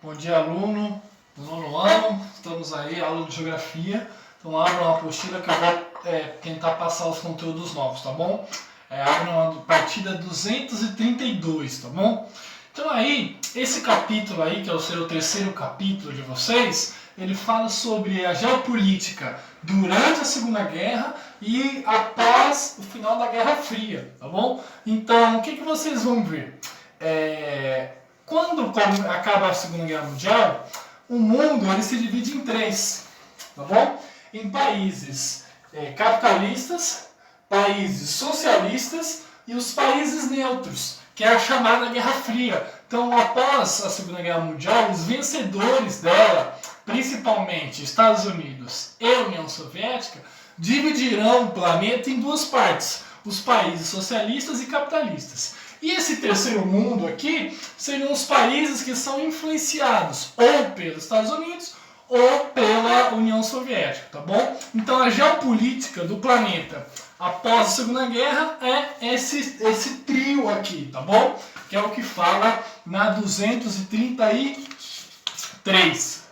Bom dia, aluno do nono ano. Estamos aí, aula de geografia. Então, abra uma apostila que eu vou tentar passar os conteúdos novos, tá bom? Abra uma partida 232, tá bom? Então, aí, esse capítulo aí, que é o seu terceiro capítulo de vocês, ele fala sobre a geopolítica durante a Segunda Guerra e após o final da Guerra Fria, tá bom? Então, o que vocês vão ver? Quando acaba a Segunda Guerra Mundial, o mundo ele se divide em três, tá bom? Em países capitalistas, países socialistas e os países neutros, que é a chamada Guerra Fria. Então, após a Segunda Guerra Mundial, os vencedores dela, principalmente Estados Unidos e União Soviética, dividirão o planeta em duas partes, os países socialistas e capitalistas. E esse terceiro mundo aqui seriam os países que são influenciados ou pelos Estados Unidos ou pela União Soviética, tá bom? Então a geopolítica do planeta após a Segunda Guerra é esse trio aqui, tá bom? Que é o que fala na 233.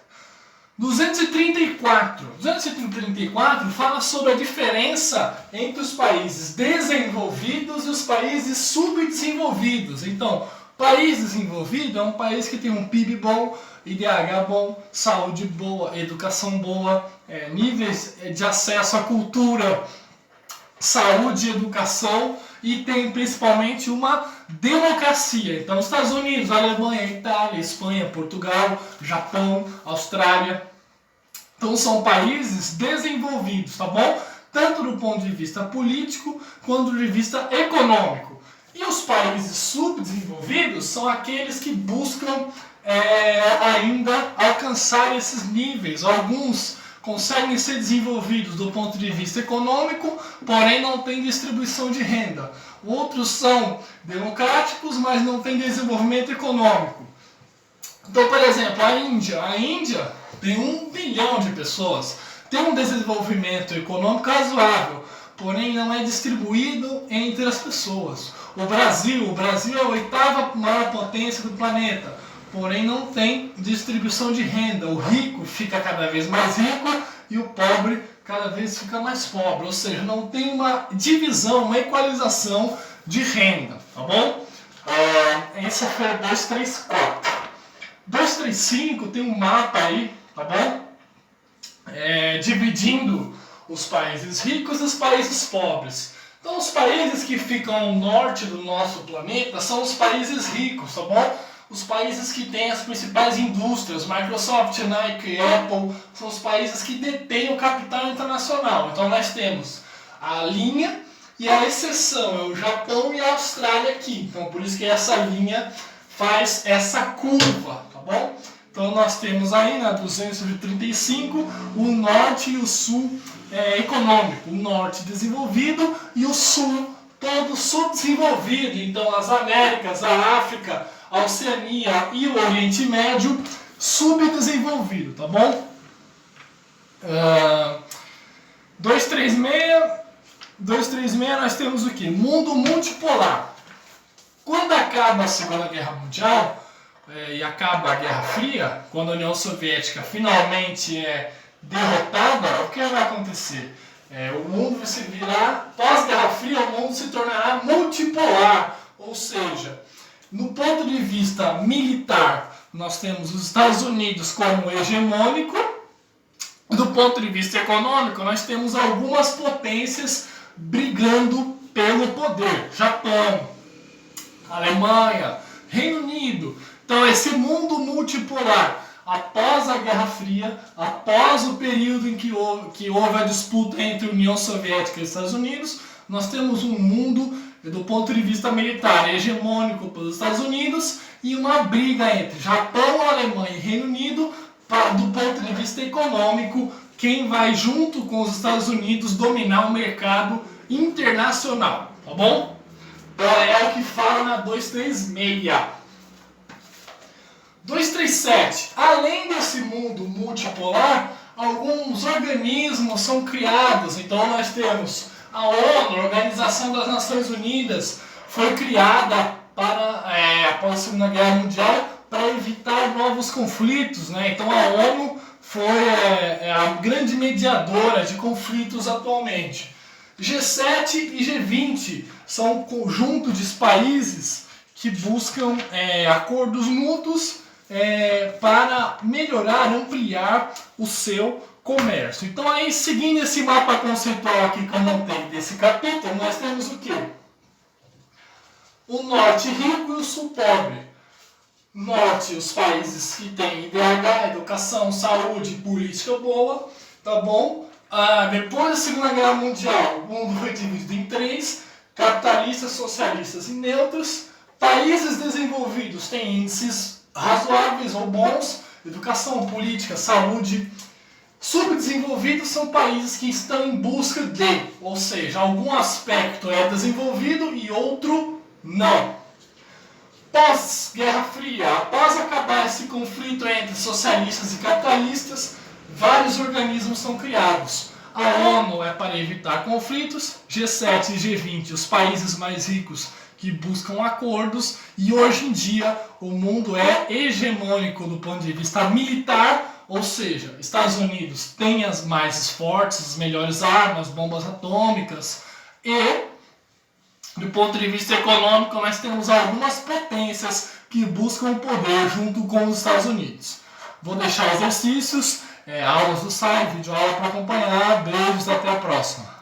234 fala sobre a diferença entre os países desenvolvidos e os países subdesenvolvidos. Então, país desenvolvido é um país que tem um PIB bom, IDH bom, saúde boa, educação boa, níveis de acesso à cultura, saúde e educação, e tem principalmente uma democracia. Então, Estados Unidos, Alemanha, Itália, Espanha, Portugal, Japão, Austrália. Então, são países desenvolvidos, tá bom? Tanto do ponto de vista político, quanto de vista econômico. E os países subdesenvolvidos são aqueles que buscam ainda alcançar esses níveis. Alguns conseguem ser desenvolvidos do ponto de vista econômico, porém não têm distribuição de renda. Outros são democráticos, mas não têm desenvolvimento econômico. Então, por exemplo, a Índia tem 1 bilhão de pessoas, tem um desenvolvimento econômico razoável, porém não é distribuído entre as pessoas. O Brasil é a 8ª maior potência do planeta, porém não tem distribuição de renda. O rico fica cada vez mais rico e o pobre cada vez fica mais pobre, ou seja, não tem uma divisão, uma equalização de renda, tá bom? Esse foi o 234. 235 tem um mapa aí, tá bom? Dividindo os países ricos e os países pobres. Então, os países que ficam ao norte do nosso planeta são os países ricos, tá bom? Os países que têm as principais indústrias, Microsoft, Nike, Apple, são os países que detêm o capital internacional. Então, nós temos a linha e a exceção, é o Japão e a Austrália aqui. Então, por isso que essa linha faz essa curva, tá bom? Então nós temos aí na 235 o norte e o sul econômico, o norte desenvolvido e o sul todo subdesenvolvido. Então as Américas, a África, a Oceania e o Oriente Médio subdesenvolvido, tá bom? 236 nós temos o que? Mundo multipolar. Quando acaba a Segunda Guerra Mundial e acaba a Guerra Fria, quando a União Soviética finalmente é derrotada, o que vai acontecer? O mundo vai se virar, pós-Guerra Fria, o mundo se tornará multipolar, ou seja, no ponto de vista militar, nós temos os Estados Unidos como hegemônico, do ponto de vista econômico, nós temos algumas potências brigando pelo poder, Japão, Alemanha, Reino Unido. Então esse mundo multipolar, após a Guerra Fria, após o período em que houve a disputa entre a União Soviética e os Estados Unidos, nós temos um mundo, do ponto de vista militar, hegemônico pelos Estados Unidos e uma briga entre Japão, Alemanha e Reino Unido, do ponto de vista econômico, quem vai junto com os Estados Unidos dominar o mercado internacional, tá bom? É o que fala na 236. 237. Além desse mundo multipolar, alguns organismos são criados. Então nós temos a ONU, a Organização das Nações Unidas, foi criada após a Segunda Guerra Mundial para evitar novos conflitos, né? Então a ONU foi a grande mediadora de conflitos atualmente. G7 e G20 são um conjunto de países que buscam acordos mútuos para melhorar, ampliar o seu comércio. Então aí, seguindo esse mapa conceitual aqui que eu montei desse capítulo, nós temos o quê? O norte rico e o sul pobre. Norte, os países que têm IDH, educação, saúde, política boa, tá bom? Depois da Segunda Guerra Mundial, o mundo foi dividido em 3, capitalistas, socialistas e neutros. Países desenvolvidos têm índices razoáveis ou bons, educação, política, saúde. Subdesenvolvidos são países que estão em busca de, ou seja, algum aspecto é desenvolvido e outro não. Pós-Guerra Fria, após acabar esse conflito entre socialistas e capitalistas, vários organismos são criados. A ONU é para evitar conflitos, G7 e G20, os países mais ricos que buscam acordos, e hoje em dia o mundo é hegemônico do ponto de vista militar, ou seja, Estados Unidos tem as mais fortes, as melhores armas, bombas atômicas, e do ponto de vista econômico, nós temos algumas potências que buscam o poder junto com os Estados Unidos. Vou deixar exercícios, aulas do site, vídeo aula para acompanhar. Beijos, até a próxima.